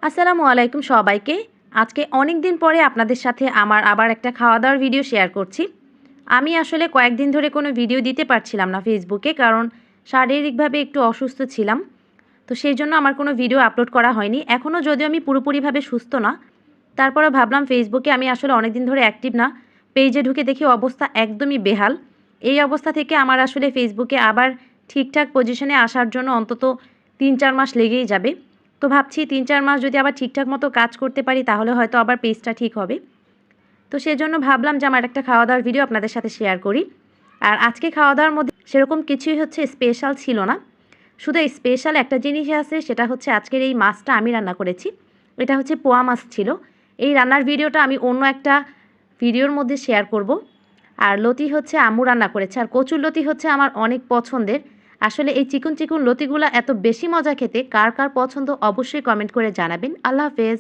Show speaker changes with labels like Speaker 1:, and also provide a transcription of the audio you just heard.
Speaker 1: আসসালামু আলাইকুম সবাইকে। আজকে অনেক দিন পরে আপনাদের সাথে আমার আবার একটা খাওয়া-দাওয়ার ভিডিও শেয়ার করছি। আমি আসলে কয়েকদিন ধরে কোনো ভিডিও দিতে পারছিলাম না ফেসবুকে, কারণ শারীরিকভাবে একটু অসুস্থ ছিলাম। তো সেইজন্য আমার কোনো ভিডিও আপলোড করা হয়নি। এখনও যদিও আমি পুরোপুরিভাবে সুস্থ না, তারপরেও ভাবলাম ফেসবুকে আমি আসলে অনেকদিন ধরে অ্যাক্টিভ না। পেজে ঢুকে দেখি অবস্থা একদমই বেহাল। এই অবস্থা থেকে আমার আসলে ফেসবুকে আবার ঠিকঠাক পজিশনে আসার জন্য অন্তত ৩-৪ মাস লেগেই যাবে। তো ভাবছি ৩-৪ মাস যদি আবার ঠিকঠাক মতো কাজ করতে পারি তাহলে হয়তো আবার পেজটা ঠিক হবে। তো সেজন্য ভাবলাম যে আমার একটা খাওয়া-দাওয়ার ভিডিও আপনাদের সাথে শেয়ার করি। আর আজকে খাওয়া-দাওয়ার মধ্যে সেরকম কিছুই স্পেশাল ছিল না। শুধু স্পেশাল একটা জিনিসই আছে, সেটা হচ্ছে আজকের এই মাছটা আমি রান্না করেছি। এটা হচ্ছে পোয়া মাছ ছিল। এই রান্নার ভিডিওটা আমি অন্য একটা ভিডিওর মধ্যে শেয়ার করব। আর লতি হচ্ছে আম্মু রান্না করেছে। আর কচুরলতি হচ্ছে আমার অনেক পছন্দের। আসলে এই চিকন চিকন লতিগুলা এত বেশি মজা খেতে, কার কার পছন্দ অবশ্যই কমেন্ট করে জানাবেন। আল্লাহ হাফেজ।